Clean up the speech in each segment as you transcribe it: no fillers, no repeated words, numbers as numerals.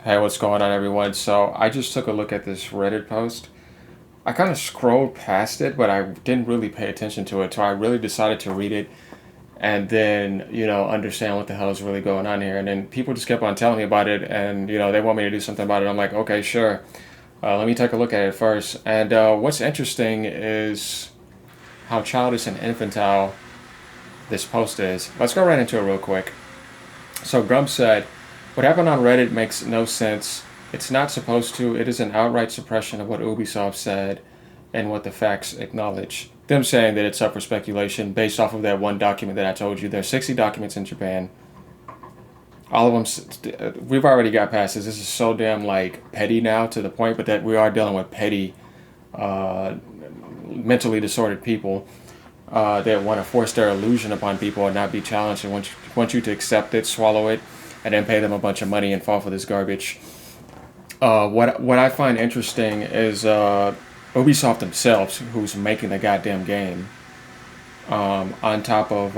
Hey, what's going on, everyone? So, I just took a look at this Reddit post. I kind of scrolled past it, but I didn't really pay attention to it. So, I really decided to read it and then, understand what the hell is really going on here. And then people just kept on telling me about it, and, they want me to do something about it. I'm like, okay, sure. Let me take a look at it first. And what's interesting is how childish and infantile this post is. Let's go right into it real quick. So Grump said, "What happened on Reddit makes no sense. It's not supposed to. It is an outright suppression of what Ubisoft said and what the facts acknowledge." Them saying that it's up for speculation based off of that one document that I told you. There's 60 documents in Japan. All of them, we've already got past this. This is so damn like petty now to the point, but that we are dealing with petty, uh, mentally disordered people that want to force their illusion upon people and not be challenged and want you to accept it, swallow it, and then pay them a bunch of money and fall for this garbage. What I find interesting is Ubisoft themselves, who's making the goddamn game, on top of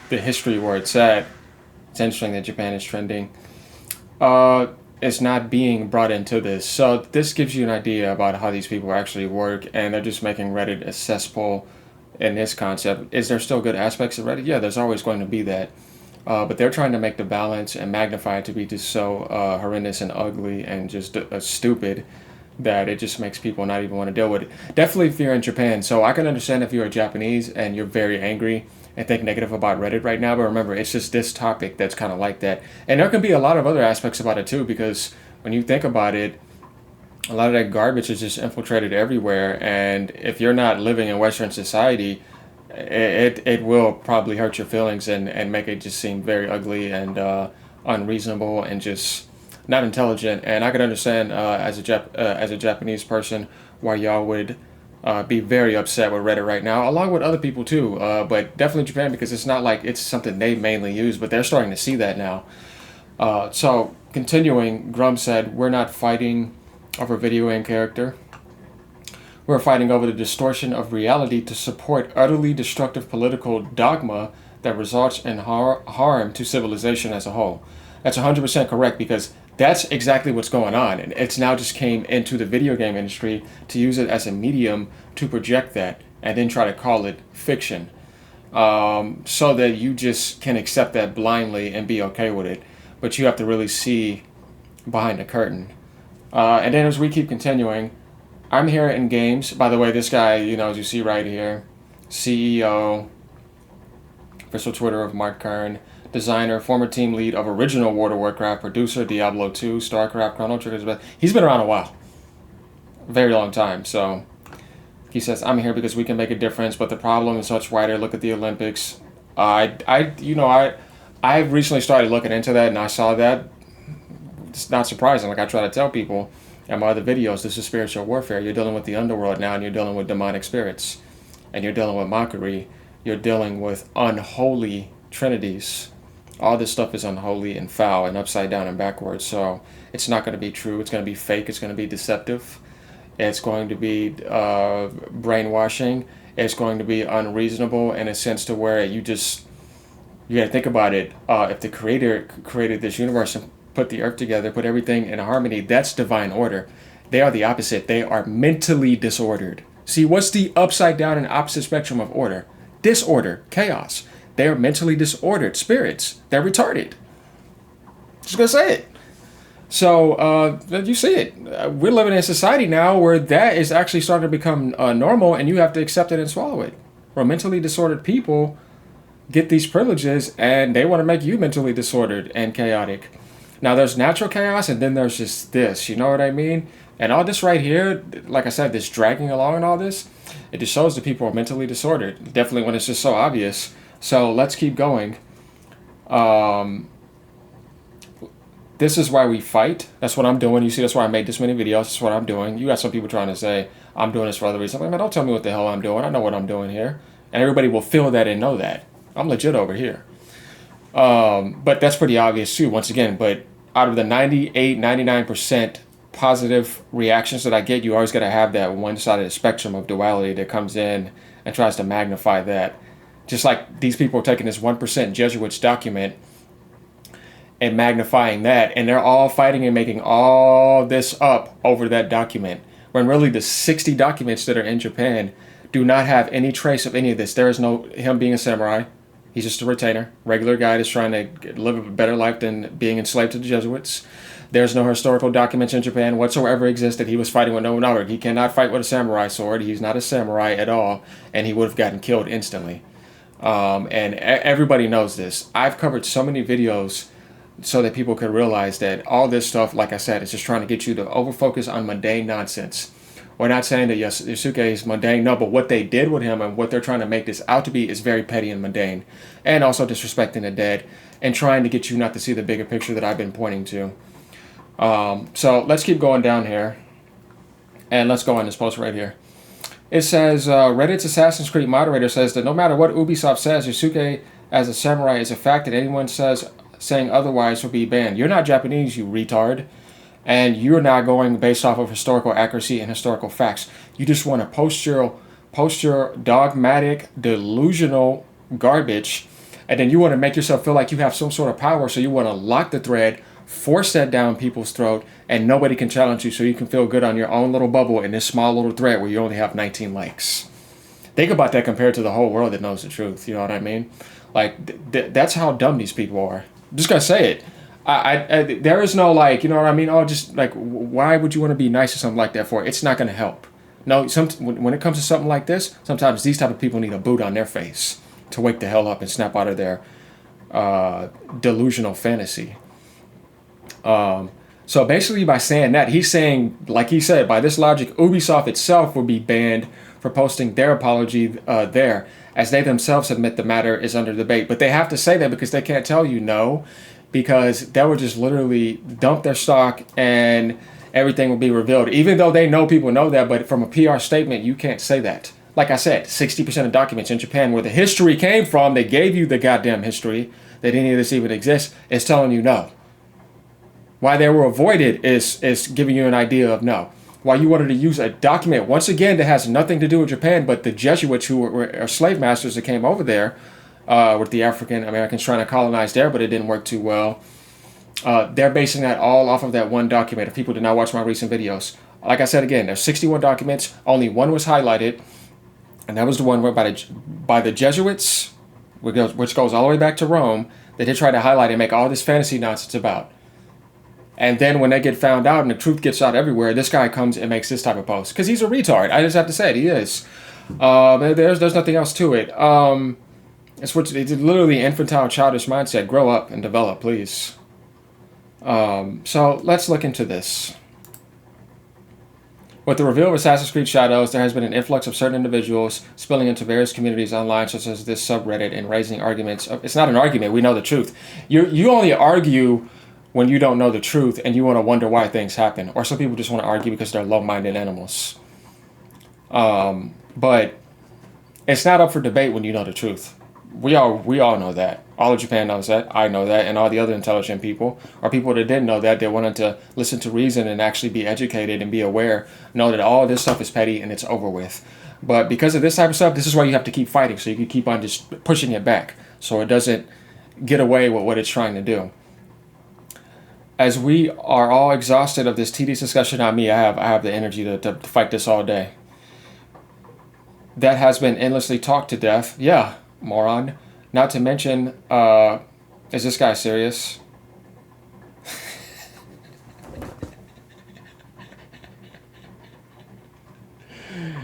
the history where it's at. It's interesting that Japan is trending. Is not being brought into this. So this gives you an idea about how these people actually work, and they're just making Reddit a cesspool in this concept. Is there still good aspects of Reddit? Yeah, there's always going to be that. But they're trying to make the balance and magnify it to be just so horrendous and ugly and just stupid that it just makes people not even want to deal with it. Definitely if you're in Japan. So I can understand if you're a Japanese and you're very angry and think negative about Reddit right now, but remember, it's just this topic that's kind of like that. And there can be a lot of other aspects about it too, because when you think about it, a lot of that garbage is just infiltrated everywhere. And if you're not living in Western society, it will probably hurt your feelings and make it just seem very ugly and unreasonable and just not intelligent. And I could understand as a Japanese person why y'all would be very upset with Reddit right now, along with other people too. But definitely Japan, because it's not like it's something they mainly use, but they're starting to see that now. So continuing, Grum said, "We're not fighting over video game character. We're fighting over the distortion of reality to support utterly destructive political dogma that results in harm to civilization as a whole." That's 100% correct, because that's exactly what's going on. And it's now just came into the video game industry to use it as a medium to project that and then try to call it fiction, so that you just can accept that blindly and be okay with it. But you have to really see behind the curtain. And then as we keep continuing, I'm here in games. By the way, this guy, as you see right here, CEO, official Twitter of Mark Kern, designer, former team lead of original World of Warcraft, producer, Diablo 2, StarCraft, Chrono Trigger. He's been around a while. A very long time. So he says, "I'm here because we can make a difference, but the problem is much wider. Look at the Olympics." I recently started looking into that, and I saw that. It's not surprising. Like I try to tell people in my other videos, this is spiritual warfare. You're dealing with the underworld now, and you're dealing with demonic spirits, and you're dealing with mockery. You're dealing with unholy trinities. All this stuff is unholy and foul and upside down and backwards. So it's not going to be true. It's going to be fake. It's going to be deceptive. It's going to be brainwashing. It's going to be unreasonable in a sense to where you got to think about it. If the creator created this universe and put the earth together, put everything in harmony, that's divine order. They are the opposite. They are mentally disordered. See, what's the upside down and opposite spectrum of order? Disorder, chaos. They are mentally disordered spirits. They're retarded. Just gonna say it. So you see it. We're living in a society now where that is actually starting to become normal, and you have to accept it and swallow it. Where mentally disordered people get these privileges, and they want to make you mentally disordered and chaotic. Now there's natural chaos, and then there's just this. You know what I mean? And all this right here, like I said, this dragging along and all this, it just shows that people are mentally disordered. Definitely when it's just so obvious. So let's keep going. This is why we fight. That's what I'm doing. You see, that's why I made this many videos. That's what I'm doing. You got some people trying to say, I'm doing this for other reasons. I'm like, man, don't tell me what the hell I'm doing. I know what I'm doing here. And everybody will feel that and know that. I'm legit over here. But that's pretty obvious too, once again. But out of the 98, 99% positive reactions that I get, you always got to have that one side of the spectrum of duality that comes in and tries to magnify that. Just like these people are taking this 1% Jesuits document and magnifying that, and they're all fighting and making all this up over that document, when really the 60 documents that are in Japan do not have any trace of any of this. There is no him being a samurai. He's just a retainer, regular guy that's trying to live a better life than being enslaved to the Jesuits. There's no historical documents in Japan whatsoever exist that he was fighting with Nobunaga. He cannot fight with a samurai sword. He's not a samurai at all, and he would have gotten killed instantly. And everybody knows this. I've covered so many videos so that people could realize that all this stuff, like I said, is just trying to get you to overfocus on mundane nonsense. We're not saying that Yasuke is mundane, no, but what they did with him and what they're trying to make this out to be is very petty and mundane, and also disrespecting the dead and trying to get you not to see the bigger picture that I've been pointing to. So let's keep going down here, and let's go on this post right here. It says, Reddit's Assassin's Creed moderator says that no matter what Ubisoft says, Yasuke as a samurai is a fact, and anyone saying otherwise will be banned. You're not Japanese, you retard. And you're not going based off of historical accuracy and historical facts. You just want to post your dogmatic, delusional garbage, and then you want to make yourself feel like you have some sort of power, so you want to lock the thread, force that down people's throat, and nobody can challenge you, so you can feel good on your own little bubble in this small little thread where you only have 19 likes. Think about that compared to the whole world that knows the truth. You know what I mean? Like, that's how dumb these people are. I'm just going to say it. There is no, like, you know what I mean? Oh, just like, why would you want to be nice or something like that for? It's not going to help. No, when it comes to something like this, sometimes these type of people need a boot on their face to wake the hell up and snap out of their delusional fantasy. So basically by saying that, he's saying, like he said, by this logic, Ubisoft itself will be banned for posting their apology there, as they themselves admit the matter is under debate. But they have to say that because they can't tell you no, because that would just literally dump their stock and everything will be revealed. Even though they know people know that, but from a PR statement, you can't say that. Like I said, 60% of documents in Japan where the history came from, they gave you the goddamn history, that any of this even exists, is telling you no. Why they were avoided is giving you an idea of no. Why you wanted to use a document, once again, that has nothing to do with Japan, but the Jesuits who were slave masters that came over there, with the African Americans trying to colonize there, but it didn't work too well. They're basing that all off of that one document. If people did not watch my recent videos, like I said again, there's 61 documents. Only one was highlighted, and that was the one where by the Jesuits, which goes all the way back to Rome, that they try to highlight and make all this fantasy nonsense about. And then when they get found out and the truth gets out everywhere, this guy comes and makes this type of post because he's a retard. I just have to say it. He is. There's nothing else to it. It's literally infantile, childish mindset. Grow up and develop, please. So let's look into this. With the reveal of Assassin's Creed Shadows, there has been an influx of certain individuals spilling into various communities online, such as this subreddit, and raising arguments. It's not an argument. We know the truth. You only argue when you don't know the truth and you want to wonder why things happen. Or some people just want to argue because they're low-minded animals. But it's not up for debate when you know the truth. We all know that. All of Japan knows that. I know that. And all the other intelligent people, or people that didn't know that, they wanted to listen to reason and actually be educated and be aware, know that all this stuff is petty and it's over with. But because of this type of stuff, this is why you have to keep fighting, so you can keep on just pushing it back so it doesn't get away with what it's trying to do. As we are all exhausted of this tedious discussion on me, I have the energy to fight this all day. That has been endlessly talked to death. Yeah, moron. Not to mention, is this guy serious?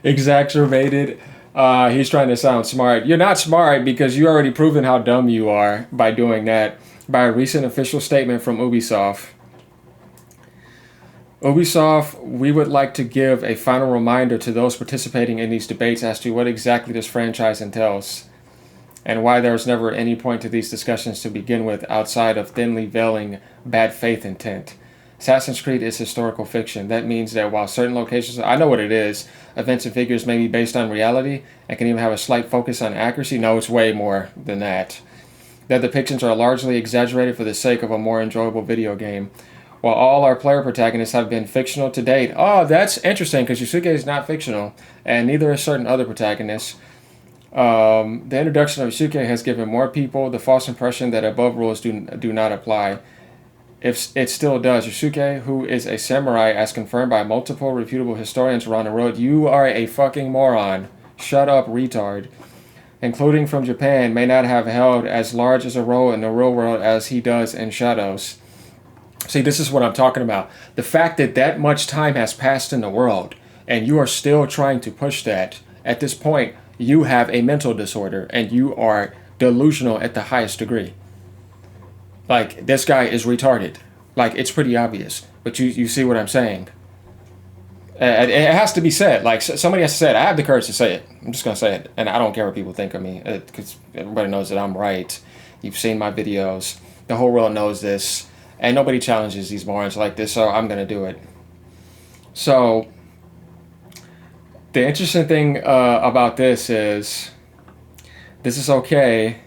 Exacerbated. He's trying to sound smart. You're not smart because you already proven how dumb you are by doing that. By a recent official statement from Ubisoft. Ubisoft, we would like to give a final reminder to those participating in these debates as to what exactly this franchise entails, and why there was never any point to these discussions to begin with outside of thinly veiling bad faith intent. Assassin's Creed is historical fiction. That means that while certain locations, I know what it is, events and figures may be based on reality and can even have a slight focus on accuracy. No, it's way more than that. That depictions are largely exaggerated for the sake of a more enjoyable video game. While all our player protagonists have been fictional to date. Oh, that's interesting because Yasuke is not fictional, and neither is certain other protagonists. The introduction of Yasuke has given more people the false impression that above rules do not apply. If it still does, Yasuke, who is a samurai as confirmed by multiple reputable historians around the world, you are a fucking moron. Shut up, retard. Including from Japan, may not have held as large as a role in the real world as he does in Shadows. See, this is what I'm talking about. The fact that that much time has passed in the world and you are still trying to push that, at this point, you have a mental disorder and you are delusional at the highest degree. Like, this guy is retarded. Like, it's pretty obvious. But you see what I'm saying? It has to be said. Like, somebody has to say it. I have the courage to say it. I'm just going to say it. And I don't care what people think of me. Because everybody knows that I'm right. You've seen my videos. The whole world knows this. And nobody challenges these morons like this. So I'm going to do it. So, the interesting thing about this is okay.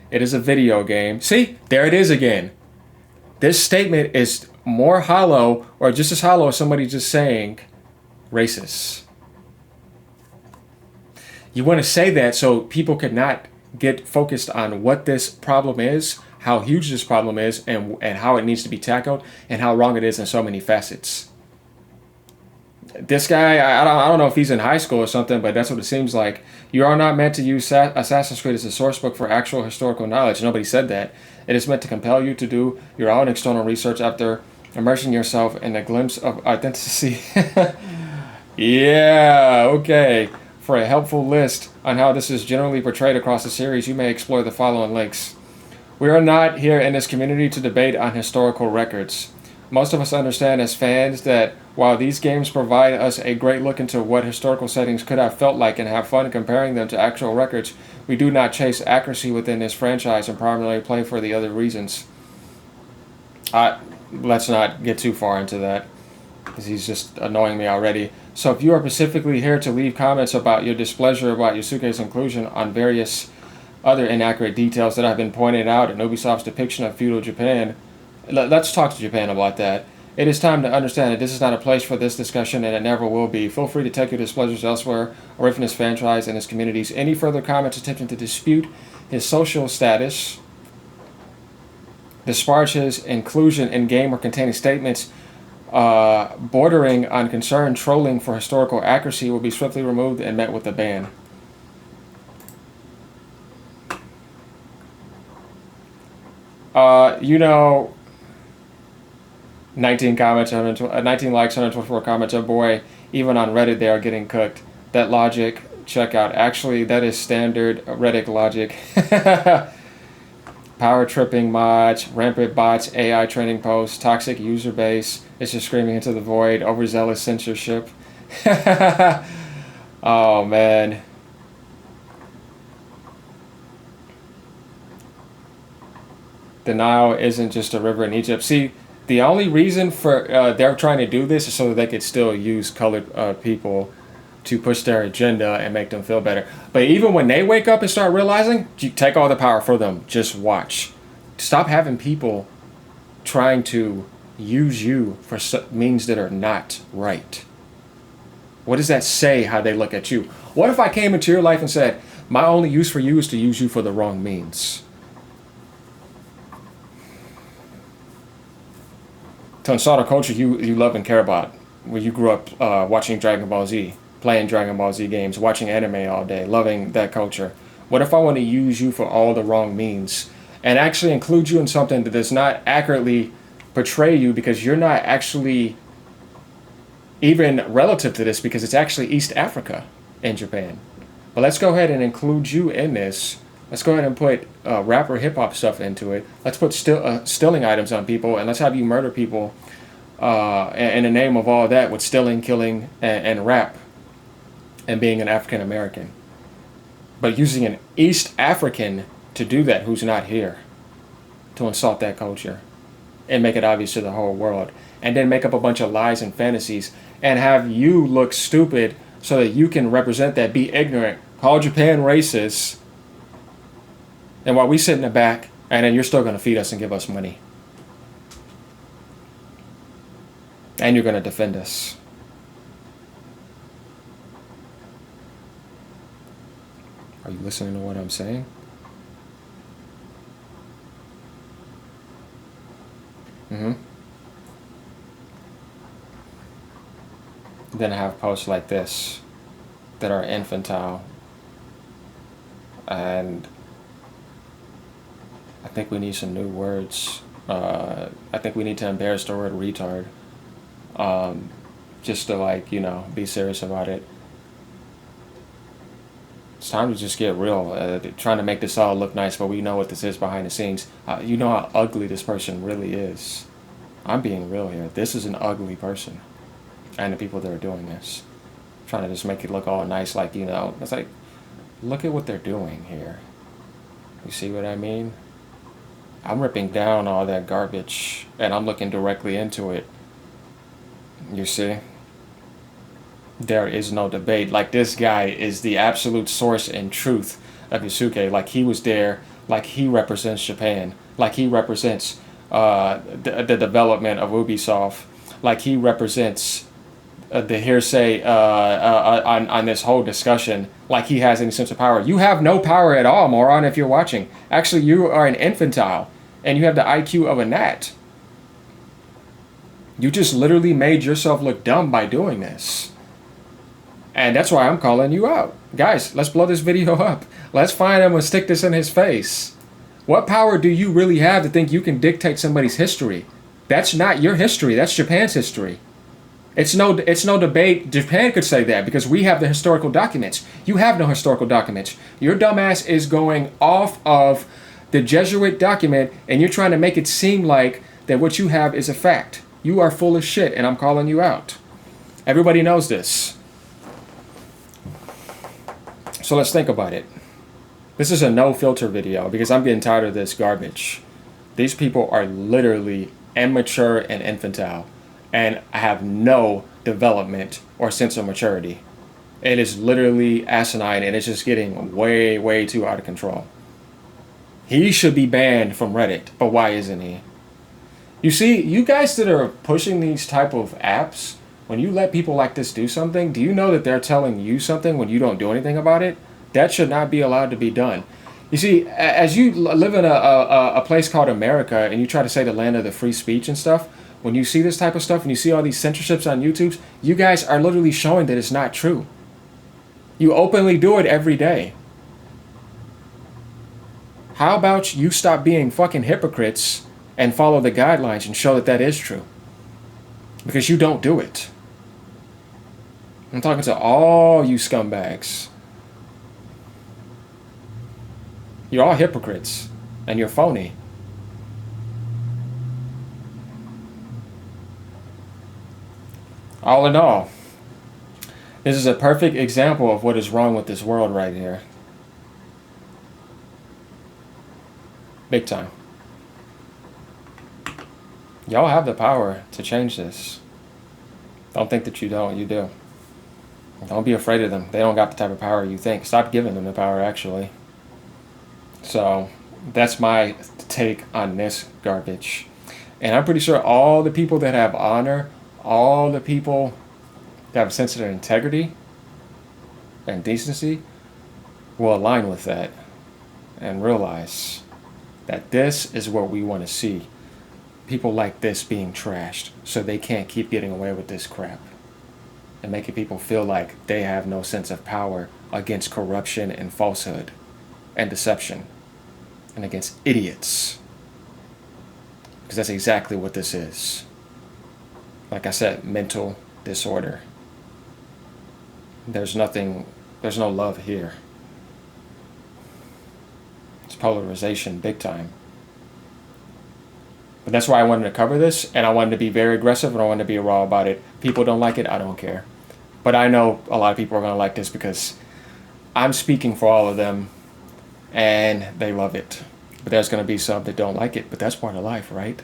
It is a video game. See, there it is again. This statement is more hollow, or just as hollow as somebody just saying racist. You want to say that so people could not get focused on what this problem is, how huge this problem is, and how it needs to be tackled, and how wrong it is in so many facets. This guy, I don't know if he's in high school or something, but that's what it seems like. You are not meant to use Assassin's Creed as a source book for actual historical knowledge. Nobody said that. It is meant to compel you to do your own external research after immersing yourself in a glimpse of authenticity. Yeah, okay. For a helpful list on how this is generally portrayed across the series, you may explore the following links. We are not here in this community to debate on historical records. Most of us understand as fans that while these games provide us a great look into what historical settings could have felt like and have fun comparing them to actual records, we do not chase accuracy within this franchise and primarily play for the other reasons. Let's not get too far into that, because he's just annoying me already. So if you are specifically here to leave comments about your displeasure about Yasuke's inclusion on various other inaccurate details that have been pointed out in Ubisoft's depiction of feudal Japan, let's talk to Japan about that. It is time to understand that this is not a place for this discussion, and it never will be. Feel free to take your displeasures elsewhere, or if in his franchise and his communities. Any further comments attempting to dispute his social status, disparage his inclusion in game or containing statements bordering on concerned trolling for historical accuracy will be swiftly removed and met with a ban. You know, 19 comments, 19 likes, 124 comments. Oh boy, even on Reddit they are getting cooked. That logic, check out. Actually, that is standard Reddit logic. Power tripping mods, rampant bots, AI training posts, toxic user base. It's just screaming into the void. Overzealous censorship. Oh man. The Nile isn't just a river in Egypt. See, the only reason for they're trying to do this is so that they could still use colored people to push their agenda and make them feel better. But even when they wake up and start realizing, you take all the power for them. Just watch. Stop having people trying to use you for means that are not right. What does that say how they look at you? What if I came into your life and said, my only use for you is to use you for the wrong means? To install the culture you love and care about, where you grew up watching Dragon Ball Z, playing Dragon Ball Z games, watching anime all day, loving that culture. What if I want to use you for all the wrong means and actually include you in something that does not accurately portray you, because you're not actually even relative to this, because it's actually East Africa and Japan. But let's go ahead and include you in this. Let's go ahead and put rap or hip-hop stuff into it. Let's put stealing items on people, and let's have you murder people in the name of all that with stealing, killing, and rap, and being an African American. But using an East African to do that who's not here, to insult that culture and make it obvious to the whole world, and then make up a bunch of lies and fantasies and have you look stupid so that you can represent that, be ignorant, call Japan racist, and while we sit in the back, and then you're still going to feed us and give us money. And you're going to defend us. Are you listening to what I'm saying? Mm-hmm. Then I have posts like this that are infantile, and I think we need some new words. I think we need to embarrass the word retard, just to, like, be serious about it. It's time to just get real. Trying to make this all look nice, but we know what this is behind the scenes. You know how ugly this person really is. I'm being real here. This is an ugly person, and the people that are doing this, trying to just make it look all nice, like, it's like, look at what they're doing here. You see what I mean? I'm ripping down all that garbage, and I'm looking directly into it. You see? There is no debate. Like, this guy is the absolute source and truth of Yasuke. Like, he was there. Like, he represents Japan. Like, he represents the development of Ubisoft. Like, he represents the hearsay on this whole discussion. Like, he has any sense of power. You have no power at all, moron, if you're watching. Actually, you are an infantile, and you have the IQ of a gnat. You just literally made yourself look dumb by doing this. And that's why I'm calling you out. Guys, let's blow this video up. Let's find him and stick this in his face. What power do you really have to think you can dictate somebody's history? That's not your history. That's Japan's history. It's no debate. Japan could say that because we have the historical documents. You have no historical documents. Your dumbass is going off of the Jesuit document, and you're trying to make it seem like that what you have is a fact. You are full of shit, and I'm calling you out. Everybody knows this. So let's think about it. This is a no filter video because I'm getting tired of this garbage. These people are literally immature and infantile and have no development or sense of maturity. It is literally asinine, and it's just getting way, way too out of control. He should be banned from Reddit, but why isn't he? You see, you guys that are pushing these type of apps, when you let people like this do something, do you know that they're telling you something when you don't do anything about it? That should not be allowed to be done. You see, as you live in a place called America and you try to say the land of the free speech and stuff, when you see this type of stuff and you see all these censorships on YouTube, you guys are literally showing that it's not true. You openly do it every day. How about you stop being fucking hypocrites and follow the guidelines and show that that is true? Because you don't do it. I'm talking to all you scumbags. You're all hypocrites, and you're phony. All in all, this is a perfect example of what is wrong with this world right here. Big time. Y'all have the power to change this. Don't think that you don't. You do. Don't be afraid of them. They don't got the type of power you think. Stop giving them the power, actually. So that's my take on this garbage. And I'm pretty sure all the people that have honor, all the people that have a sense of their integrity and decency will align with that and realize that this is what we want to see. People like this being trashed so they can't keep getting away with this crap and making people feel like they have no sense of power against corruption and falsehood and deception and against idiots, because that's exactly what this is. Like I said, mental disorder. There's no love here. It's polarization big time. But that's why I wanted to cover this, and I wanted to be very aggressive, and I wanted to be raw about it. People don't like it, I don't care. But I know a lot of people are going to like this because I'm speaking for all of them, and they love it. But there's going to be some that don't like it, but that's part of life, right?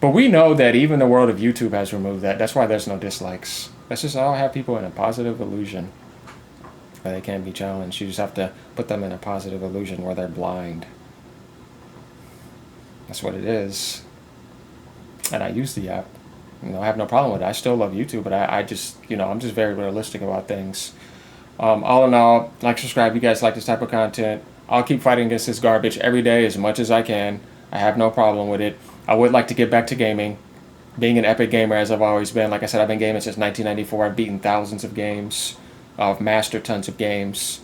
But we know that even the world of YouTube has removed that. That's why there's no dislikes. Let's just all have people in a positive illusion where they can't be challenged. You just have to put them in a positive illusion where they're blind. That's what it is. And I use the app. I have no problem with it. I still love YouTube, but I just, I'm just very realistic about things. All in all, like, subscribe if you guys like this type of content. I'll keep fighting against this garbage every day as much as I can. I have no problem with it. I would like to get back to gaming. Being an epic gamer as I've always been, like I said, I've been gaming since 1994. I've beaten thousands of games. I've mastered tons of games.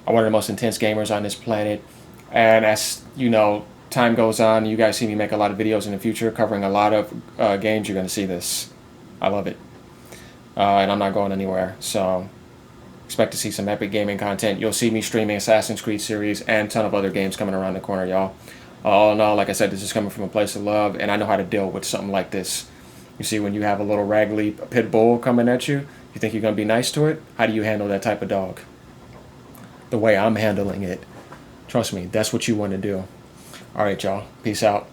I'm one of the most intense gamers on this planet. And as you know, time goes on, you guys see me make a lot of videos in the future covering a lot of games. You're going to see this. I love it. And I'm not going anywhere. So expect to see some epic gaming content. You'll see me streaming Assassin's Creed series and a ton of other games coming around the corner, y'all. All in all, like I said, this is coming from a place of love, and I know how to deal with something like this. You see, when you have a little raggedy pit bull coming at you, you think you're going to be nice to it? How do you handle that type of dog? The way I'm handling it. Trust me, that's what you want to do. All right, y'all. Peace out.